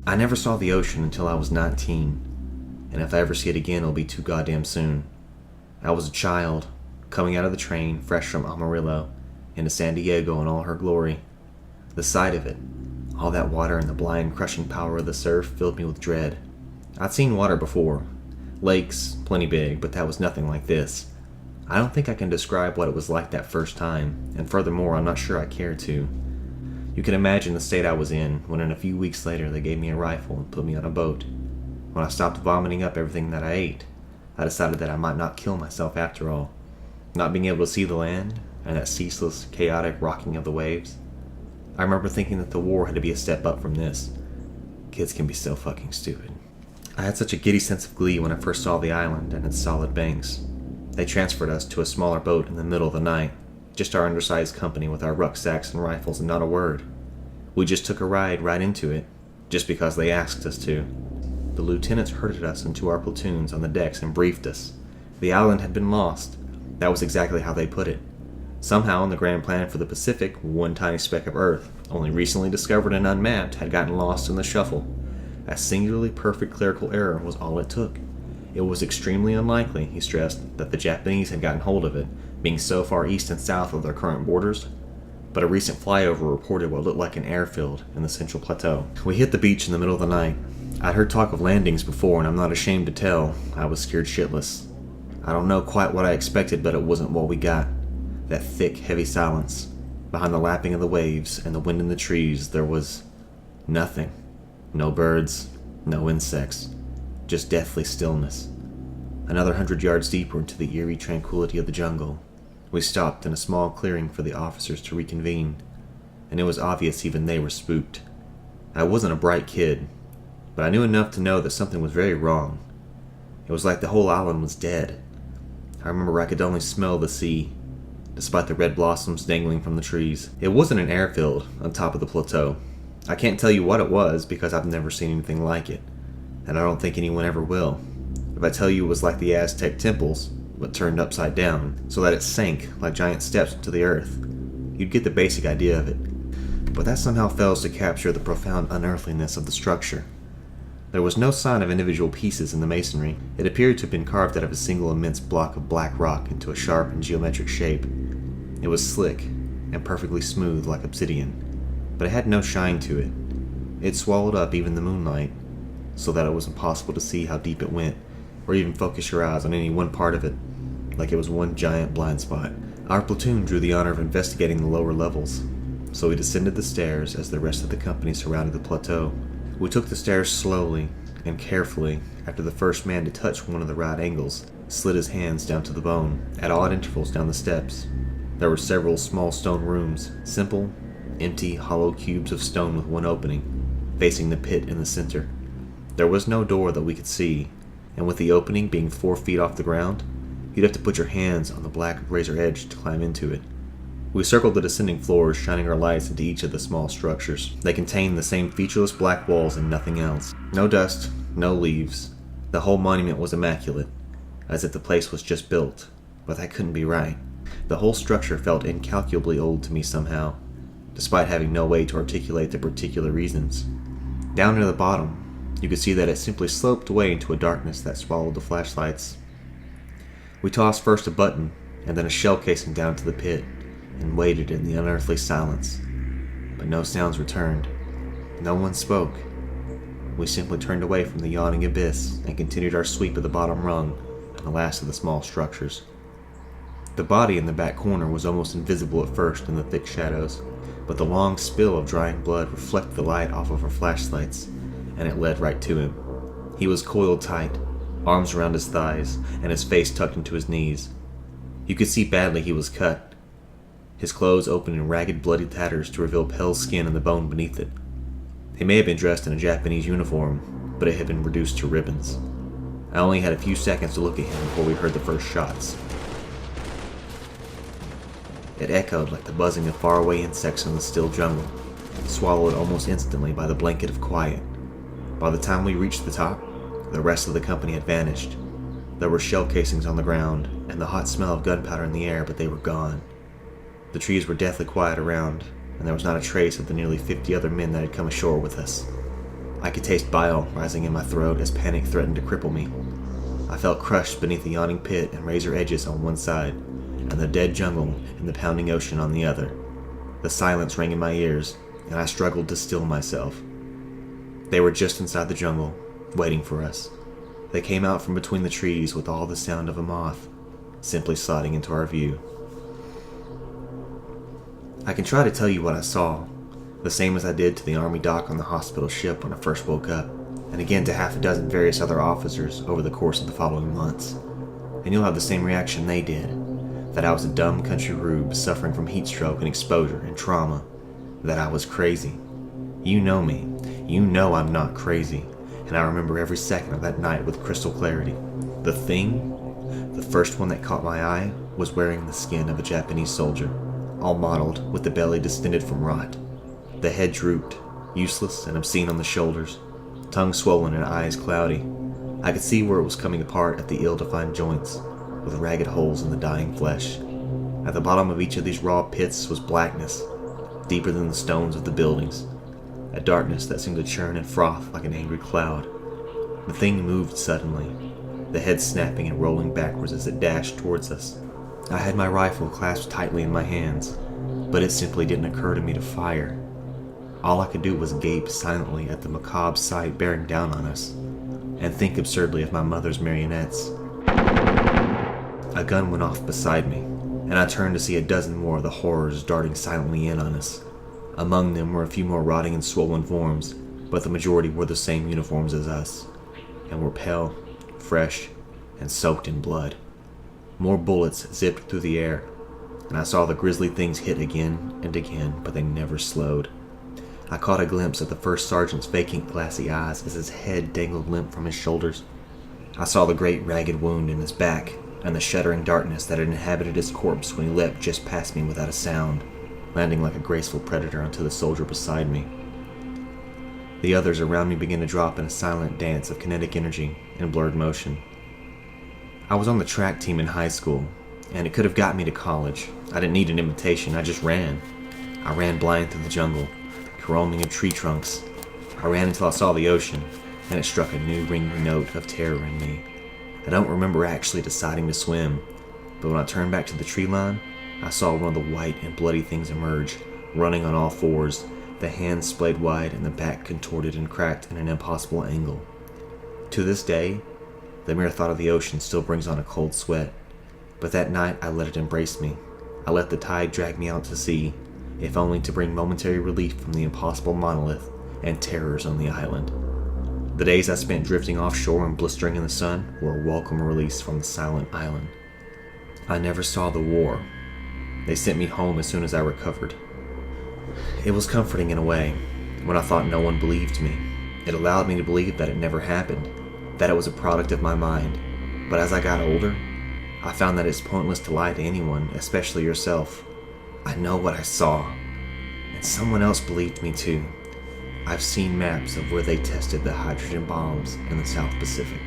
I never saw the ocean until I was 19, and if I ever see it again, it'll be too goddamn soon. I was a child, coming out of the train, fresh from Amarillo, into San Diego in all her glory. The sight of it, all that water and the blind, crushing power of the surf filled me with dread. I'd seen water before. Lakes, plenty big, but that was nothing like this. I don't think I can describe what it was like that first time, and furthermore, I'm not sure I care to. You can imagine the state I was in when a few weeks later they gave me a rifle and put me on a boat. When I stopped vomiting up everything that I ate, I decided that I might not kill myself after all. Not being able to see the land, and that ceaseless, chaotic rocking of the waves. I remember thinking that the war had to be a step up from this. Kids can be so fucking stupid. I had such a giddy sense of glee when I first saw the island and its solid banks. They transferred us to a smaller boat in the middle of the night, just our undersized company with our rucksacks and rifles and not a word. We just took a ride right into it, just because they asked us to. The lieutenants herded us into our platoons on the decks and briefed us. The island had been lost. That was exactly how they put it. Somehow, in the grand plan for the Pacific, one tiny speck of Earth, only recently discovered and unmapped, had gotten lost in the shuffle. A singularly perfect clerical error was all it took. It was extremely unlikely, he stressed, that the Japanese had gotten hold of it, being so far east and south of their current borders. But a recent flyover reported what looked like an airfield in the central plateau. We hit the beach in the middle of the night. I'd heard talk of landings before, and I'm not ashamed to tell, I was scared shitless. I don't know quite what I expected, but it wasn't what we got. That thick, heavy silence. Behind the lapping of the waves and the wind in the trees, there was nothing. No birds, no insects, just deathly stillness. Another 100 yards deeper into the eerie tranquility of the jungle, we stopped in a small clearing for the officers to reconvene, and it was obvious even they were spooked. I wasn't a bright kid, but I knew enough to know that something was very wrong. It was like the whole island was dead. I remember I could only smell the sea, despite the red blossoms dangling from the trees. It wasn't an airfield on top of the plateau. I can't tell you what it was because I've never seen anything like it, and I don't think anyone ever will. If I tell you it was like the Aztec temples, but turned upside down, so that it sank like giant steps into the earth, you'd get the basic idea of it. But that somehow fails to capture the profound unearthliness of the structure. There was no sign of individual pieces in the masonry. It appeared to have been carved out of a single immense block of black rock into a sharp and geometric shape. It was slick and perfectly smooth like obsidian, but it had no shine to it. It swallowed up even the moonlight, so that it was impossible to see how deep it went, or even focus your eyes on any one part of it, like it was one giant blind spot. Our platoon drew the honor of investigating the lower levels, so we descended the stairs as the rest of the company surrounded the plateau. We took the stairs slowly and carefully after the first man to touch one of the right angles slid his hands down to the bone, at odd intervals down the steps. There were several small stone rooms, simple, empty, hollow cubes of stone with one opening, facing the pit in the center. There was no door that we could see, and with the opening being 4 feet off the ground, you'd have to put your hands on the black razor edge to climb into it. We circled the descending floors, shining our lights into each of the small structures. They contained the same featureless black walls and nothing else. No dust, no leaves. The whole monument was immaculate, as if the place was just built, but that couldn't be right. The whole structure felt incalculably old to me somehow, despite having no way to articulate the particular reasons. Down near the bottom, you could see that it simply sloped away into a darkness that swallowed the flashlights. We tossed first a button, and then a shell casing down to the pit, and waited in the unearthly silence. But no sounds returned. No one spoke. We simply turned away from the yawning abyss and continued our sweep of the bottom rung and the last of the small structures. The body in the back corner was almost invisible at first in the thick shadows, but the long spill of drying blood reflected the light off of our flashlights, and it led right to him. He was coiled tight, arms around his thighs, and his face tucked into his knees. You could see badly he was cut. His clothes open in ragged, bloody tatters to reveal pale skin and the bone beneath it. He may have been dressed in a Japanese uniform, but it had been reduced to ribbons. I only had a few seconds to look at him before we heard the first shots. It echoed like the buzzing of faraway insects in the still jungle, swallowed almost instantly by the blanket of quiet. By the time we reached the top, the rest of the company had vanished. There were shell casings on the ground, and the hot smell of gunpowder in the air, but they were gone. The trees were deathly quiet around, and there was not a trace of the nearly 50 other men that had come ashore with us. I could taste bile rising in my throat as panic threatened to cripple me. I felt crushed beneath the yawning pit and razor edges on one side, and the dead jungle and the pounding ocean on the other. The silence rang in my ears, and I struggled to still myself. They were just inside the jungle, waiting for us. They came out from between the trees with all the sound of a moth, simply sliding into our view. I can try to tell you what I saw, the same as I did to the army doc on the hospital ship when I first woke up, and again to half a dozen various other officers over the course of the following months. And you'll have the same reaction they did, that I was a dumb country rube suffering from heat stroke and exposure and trauma, that I was crazy. You know me. You know I'm not crazy, and I remember every second of that night with crystal clarity. The first one that caught my eye, was wearing the skin of a Japanese soldier, all mottled with the belly distended from rot. The head drooped, useless and obscene on the shoulders, tongue swollen and eyes cloudy. I could see where it was coming apart at the ill-defined joints, with ragged holes in the dying flesh. At the bottom of each of these raw pits was blackness, deeper than the stones of the buildings, a darkness that seemed to churn and froth like an angry cloud. The thing moved suddenly, the head snapping and rolling backwards as it dashed towards us. I had my rifle clasped tightly in my hands, but it simply didn't occur to me to fire. All I could do was gape silently at the macabre sight bearing down on us, and think absurdly of my mother's marionettes. A gun went off beside me, and I turned to see a dozen more of the horrors darting silently in on us. Among them were a few more rotting and swollen forms, but the majority wore the same uniforms as us, and were pale, fresh, and soaked in blood. More bullets zipped through the air, and I saw the grisly things hit again and again, but they never slowed. I caught a glimpse of the first sergeant's vacant, glassy eyes as his head dangled limp from his shoulders. I saw the great ragged wound in his back, and the shuddering darkness that had inhabited his corpse when he leapt just past me without a sound, landing like a graceful predator onto the soldier beside me. The others around me began to drop in a silent dance of kinetic energy and blurred motion. I was on the track team in high school, and it could have got me to college. I didn't need an invitation, I just ran. I ran blind through the jungle, roaming in tree trunks. I ran until I saw the ocean, and it struck a new ringing note of terror in me. I don't remember actually deciding to swim, but when I turned back to the tree line, I saw one of the white and bloody things emerge, running on all fours, the hands splayed wide and the back contorted and cracked in an impossible angle. To this day, the mere thought of the ocean still brings on a cold sweat, but that night I let it embrace me. I let the tide drag me out to sea, if only to bring momentary relief from the impossible monolith and terrors on the island. The days I spent drifting offshore and blistering in the sun were a welcome release from the silent island. I never saw the war. They sent me home as soon as I recovered. It was comforting in a way, when I thought no one believed me. It allowed me to believe that it never happened, that it was a product of my mind. But as I got older, I found that it's pointless to lie to anyone, especially yourself. I know what I saw, and someone else believed me too. I've seen maps of where they tested the hydrogen bombs in the South Pacific.